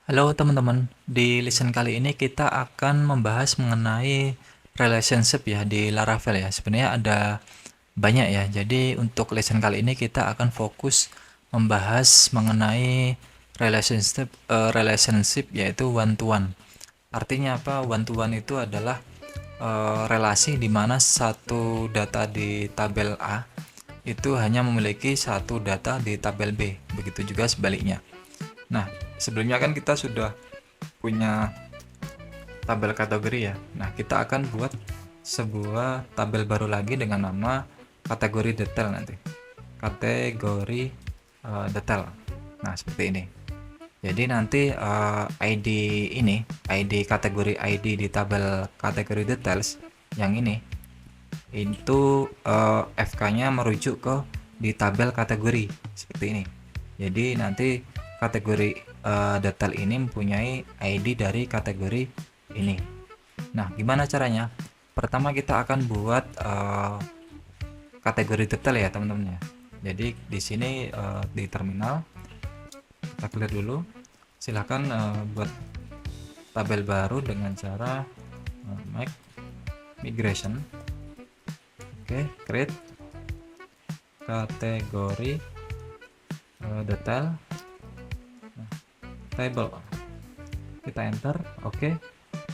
Halo teman-teman, di lesson kali ini kita akan membahas mengenai relationship ya di Laravel ya. Sebenarnya ada banyak ya. Jadi untuk lesson kali ini kita akan fokus membahas mengenai relationship yaitu one to one. Artinya apa? One to one itu adalah relasi di mana satu data di tabel A itu hanya memiliki satu data di tabel B. Begitu juga sebaliknya. Nah, sebelumnya kan kita sudah punya tabel kategori ya. Nah, kita akan buat sebuah tabel baru lagi dengan nama kategori detail nanti. Kategori detail. Nah, seperti ini. Jadi nanti ID ini, ID kategori ID di tabel kategori details yang ini itu FK-nya merujuk ke di tabel kategori seperti ini. Jadi nanti kategori detail ini mempunyai ID dari kategori ini. Nah, gimana caranya? Pertama kita akan buat kategori detail ya teman-teman ya. Jadi di sini di terminal kita clear dulu. Silahkan buat tabel baru dengan cara make migration. Oke, create kategori detail table. Kita enter. Oke,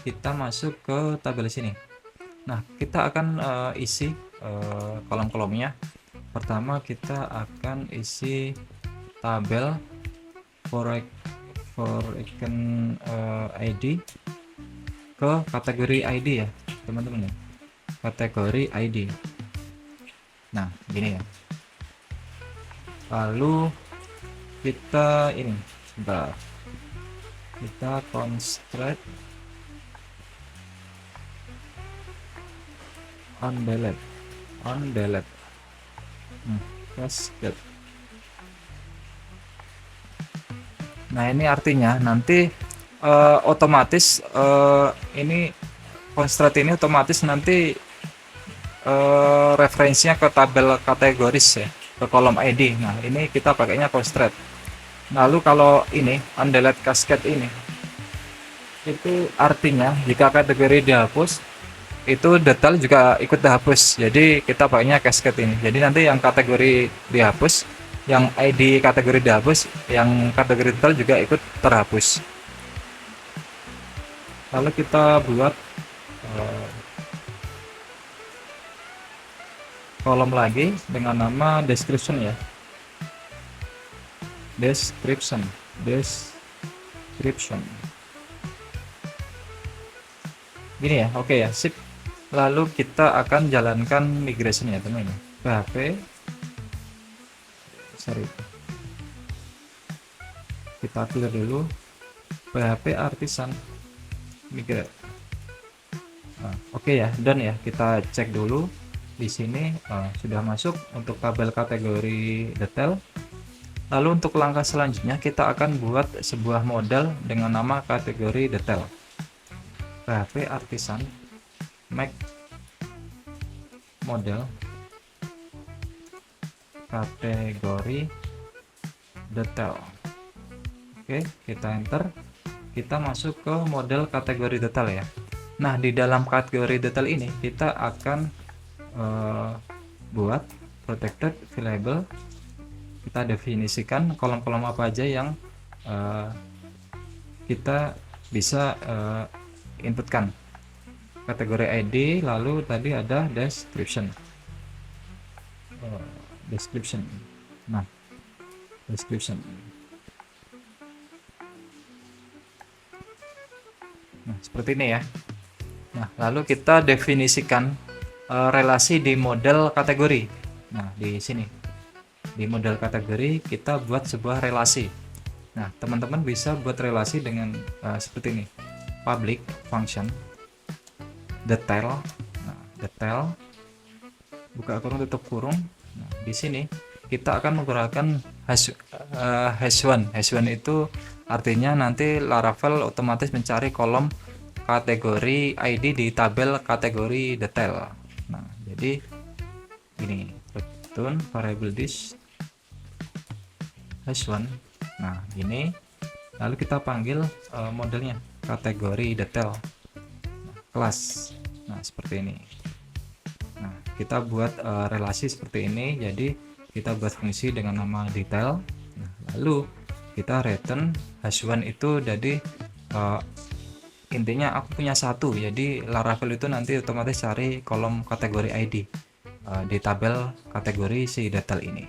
kita masuk ke tabel sini. Nah, kita akan isi kolom-kolomnya. Pertama kita akan isi tabel for icon ID ke kategori ID ya teman-teman ya, kategori ID. Nah gini ya, lalu kita ini sebentar, kita constraint on delete cascade. Nah ini artinya nanti otomatis ini constraint ini otomatis nanti referensinya ke tabel kategoris ya, ke kolom ID. Nah ini kita pakainya constraint. Lalu kalau ini undelete cascade ini itu artinya jika kategori dihapus itu detail juga ikut dihapus. Jadi kita pakainya cascade ini. Jadi nanti yang kategori dihapus, yang ID kategori dihapus, yang kategori detail juga ikut terhapus. Lalu kita buat kolom lagi dengan nama description ya. Description. Gini ya, oke ya, sip. Lalu kita akan jalankan migration ya teman-teman. PHP, sorry, kita clear dulu. PHP artisan migrate. Nah, oke ya, done ya. Kita cek dulu di sini sudah masuk untuk tabel kategori detail. Lalu untuk langkah selanjutnya kita akan buat sebuah model dengan nama kategori detail. PHP artisan make model kategori detail. Oke, kita enter. Kita masuk ke model kategori detail ya. Nah, di dalam kategori detail ini kita akan buat protected variable. Kita definisikan kolom-kolom apa aja yang kita bisa inputkan. Kategori ID, lalu tadi ada description. Nah, description. Nah, seperti ini ya. Nah, lalu kita definisikan relasi di model kategori. Nah, di sini. Di model kategori kita buat sebuah relasi. Nah, teman-teman bisa buat relasi dengan seperti ini. Public function detail. Nah, detail buka kurung tutup kurung. Nah, di sini kita akan menggunakan hash1. Hash1 itu artinya nanti Laravel otomatis mencari kolom kategori ID di tabel kategori detail. Nah, jadi ini return variable this hash1. Nah, ini Lalu kita panggil modelnya kategori detail, kelas. Nah, seperti ini. Nah, kita buat relasi seperti ini. Jadi kita buat fungsi dengan nama detail. Nah, lalu kita return hash1 itu. Jadi intinya aku punya satu, jadi Laravel itu nanti otomatis cari kolom kategori ID di tabel kategori si detail ini.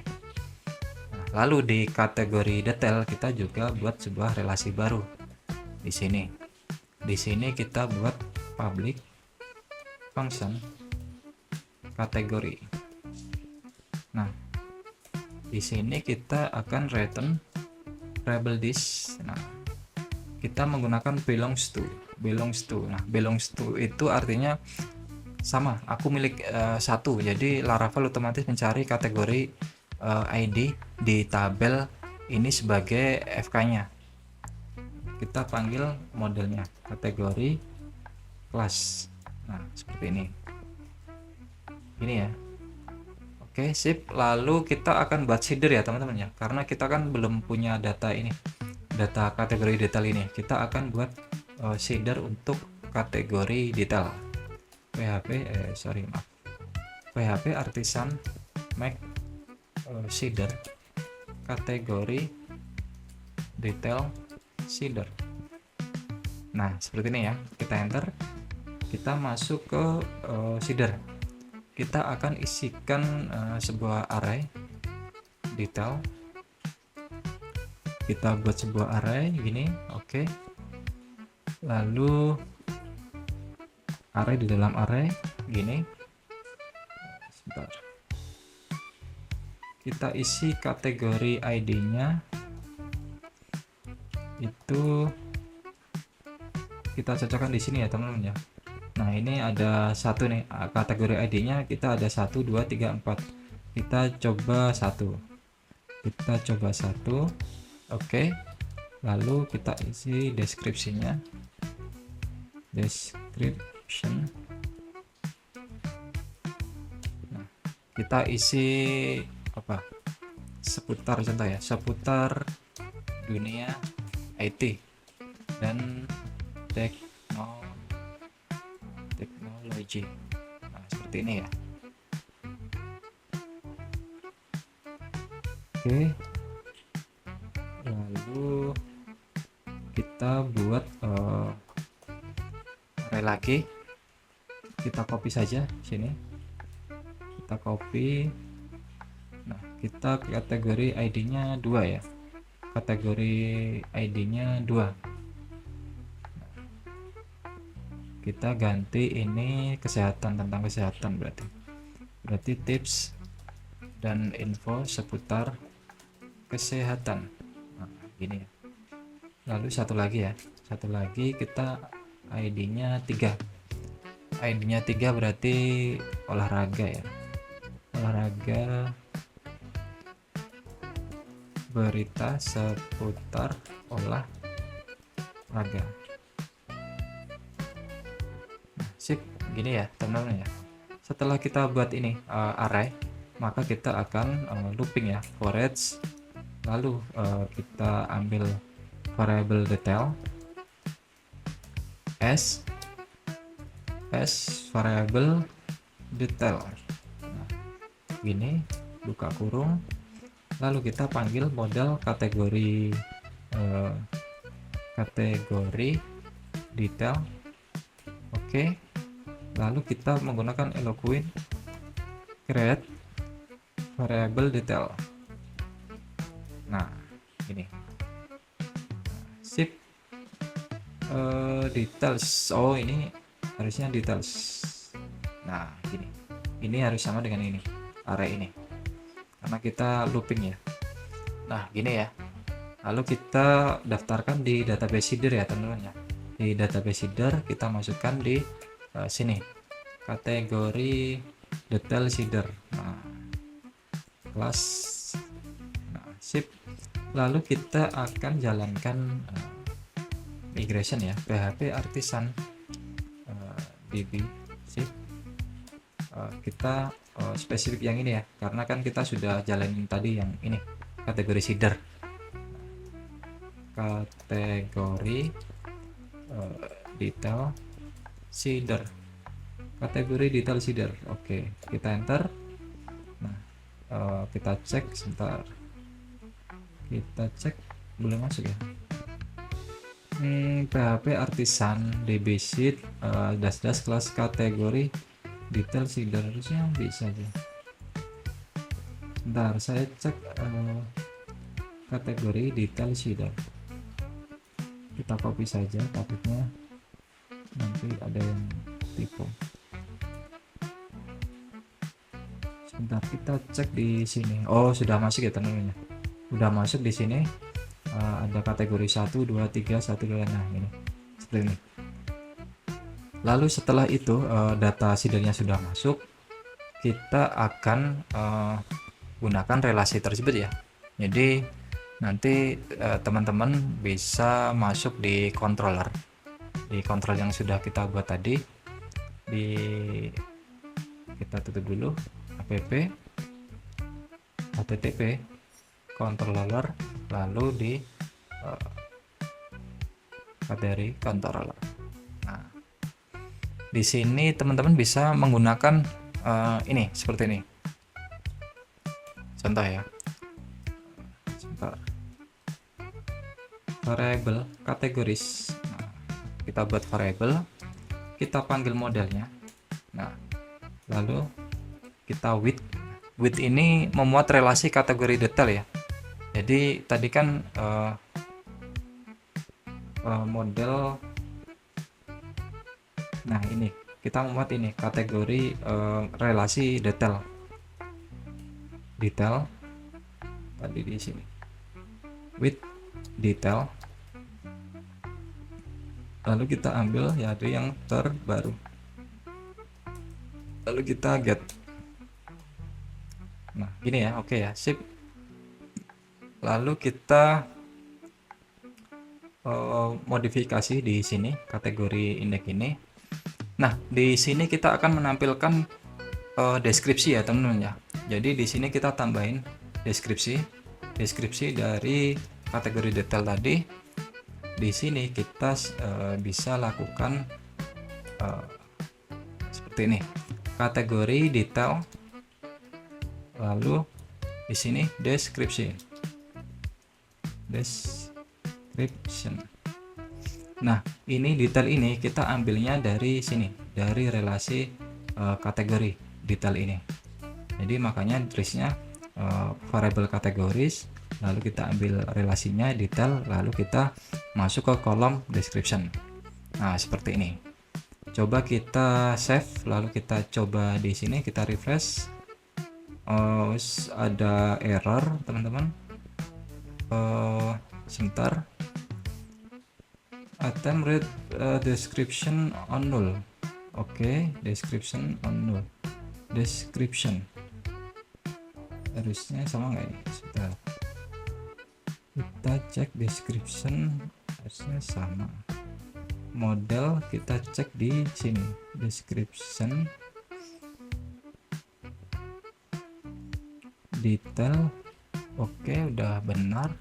Nah, lalu di kategori detail kita juga buat sebuah relasi baru di sini. Di sini kita buat public function kategori. Nah, di sini kita akan return variable this. Nah, kita menggunakan belongs to. Nah, belongs to itu artinya sama, aku milik satu, jadi Laravel otomatis mencari kategori ID di tabel ini sebagai FK nya. Kita panggil modelnya kategori kelas. Nah, seperti ini ya. Oke, sip. Lalu kita akan buat shader ya teman-teman ya, karena kita kan belum punya data ini, data kategori detail ini. Kita akan buat shader untuk kategori detail. PHP artisan make shader kategori detail shader. Nah, seperti ini ya. Kita enter, kita masuk ke shader. Kita akan isikan sebuah array detail. Kita buat sebuah array gini, oke. Lalu array di dalam array gini. Sebentar. Kita isi kategori ID-nya itu kita cocokkan di sini ya teman-teman ya. Nah, ini ada satu nih kategori ID-nya, kita ada 1 2 3 4. Kita coba satu. Oke. Lalu kita isi deskripsinya. Nah, kita isi apa? Seputar, contoh ya, seputar dunia IT dan teknologi. Nah, seperti ini ya. Oke. Lalu kita buat array lagi. Kita copy saja sini. Kita copy. Nah, kita kategori ID-nya 2 ya. Kategori ID-nya 2. Kita ganti ini kesehatan, tentang kesehatan berarti tips dan info seputar kesehatan. Nah, gini ya. Lalu satu lagi kita ID-nya 3. ID-nya 3 berarti olahraga ya. Olahraga, berita seputar olahraga. Nah, sip, gini ya teman-teman ya. Setelah kita buat ini array, maka kita akan looping ya, for each. Lalu kita ambil variable detail s variable detail. Nah, gini, buka kurung, lalu kita panggil model kategori detail. Oke. Lalu kita menggunakan Eloquent create variable detail. Nah, ini sip. Details, oh ini harusnya details. Nah, gini, ini harus sama dengan ini, array ini, karena kita looping ya. Nah, gini ya. Lalu kita daftarkan di database header ya teman-teman ya. Di database header kita masukkan di sini kategori detail header. Nah, kelas. Nah, sip. Lalu kita akan jalankan migration ya, PHP artisan DB. Sip. Kita spesifik yang ini ya, karena kan kita sudah jalanin tadi yang ini kategori header. kategori detail seeder, kategori detail seeder. Oke, kita enter. Nah, kita cek sebentar, kita cek belum masuk ya. PHP artisan DB sheet dash kelas kategori detail seeder, harusnya bisa aja. Bentar, saya cek kategori detail seeder. Kita copy saja, takutnya nanti ada yang tipu. Sebentar, kita cek di sini. Oh, sudah masuk ya teman-teman. Sudah masuk di sini. Ada kategori 1 2 3 1 2. Nah, ini seperti ini. Lalu setelah itu data seedernya sudah masuk, kita akan gunakan relasi tersebut ya. Jadi nanti teman-teman bisa masuk di controller, di control yang sudah kita buat tadi. Kita tutup dulu app http controller, lalu di dari controller. Nah, di sini teman-teman bisa menggunakan ini seperti ini. Contoh ya. Sebentar. Variable kategoris. Nah, kita buat variable, kita panggil modelnya. Nah, lalu kita with ini memuat relasi kategori detail ya. Jadi tadi kan model, nah ini kita memuat ini kategori relasi detail tadi di sini with detail, lalu kita ambil yaitu yang terbaru, lalu kita get. Nah gini ya, oke ya, sip. Lalu kita modifikasi di sini kategori indeks ini. Nah di sini kita akan menampilkan deskripsi ya teman-teman ya. Jadi di sini kita tambahin deskripsi dari kategori detail tadi. Di sini kita bisa lakukan seperti ini, kategori detail, lalu di sini description. Nah ini detail ini kita ambilnya dari sini, dari relasi kategori detail ini. Jadi makanya tulisnya variable kategoris, lalu kita ambil relasinya detail, lalu kita masuk ke kolom description. Nah seperti ini. Coba kita save, lalu kita coba di sini, kita refresh. Ada error teman-teman. Sebentar. Attempt read description on null. Oke, description on null. Description harusnya sama nggak ya? Sebentar, kita cek description, harusnya sama. Model kita cek di sini, description detail. Oke, udah benar.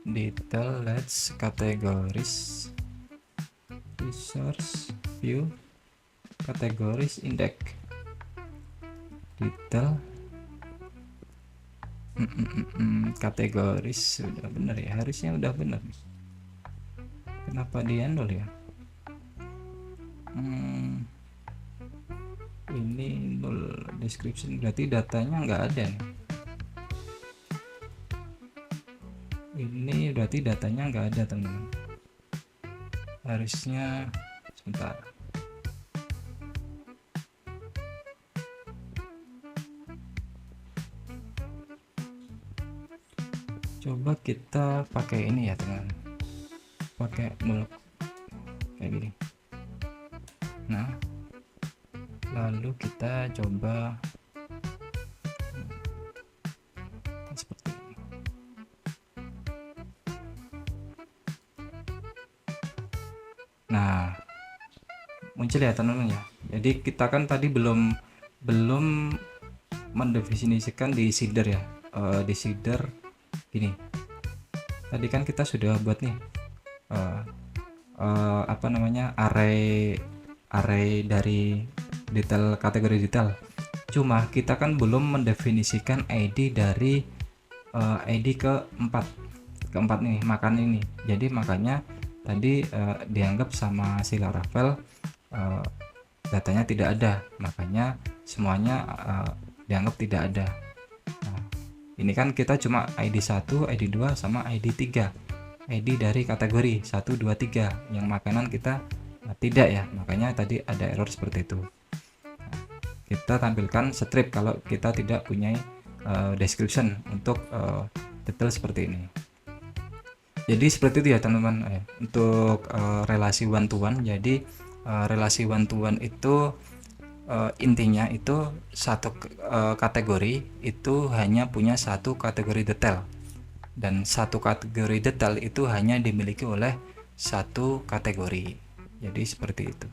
Detail, let's kategoris, resource view, kategoris index, detail, kategoris sudah benar ya, harusnya udah benar. Kenapa dia nol ya? Ini nol description, berarti datanya nggak ada nih. Ini berarti datanya nggak ada teman-teman. Harusnya sebentar. Coba kita pakai ini ya teman, pakai muluk kayak gini. Nah lalu kita coba seperti ini. Nah muncul ya teman-teman ya. Jadi kita kan tadi belum mendefinisikan di seeder ya. Di seeder gini, tadi kan kita sudah buat nih array dari detail, kategori detail. Cuma kita kan belum mendefinisikan ID dari ID keempat nih, makan ini. Jadi makanya tadi dianggap sama si Laravel datanya tidak ada, makanya semuanya dianggap tidak ada. Nah, ini kan kita cuma ID 1, ID 2 sama ID 3. ID dari kategori 1, 2, 3. Yang makanan kita tidak ya, makanya tadi ada error seperti itu. Nah, kita tampilkan strip kalau kita tidak punya description untuk detail seperti ini. Jadi seperti itu ya teman-teman, untuk relasi one to one. Jadi relasi one to one itu intinya itu satu kategori itu hanya punya satu kategori detail, dan satu kategori detail itu hanya dimiliki oleh satu kategori. Jadi seperti itu.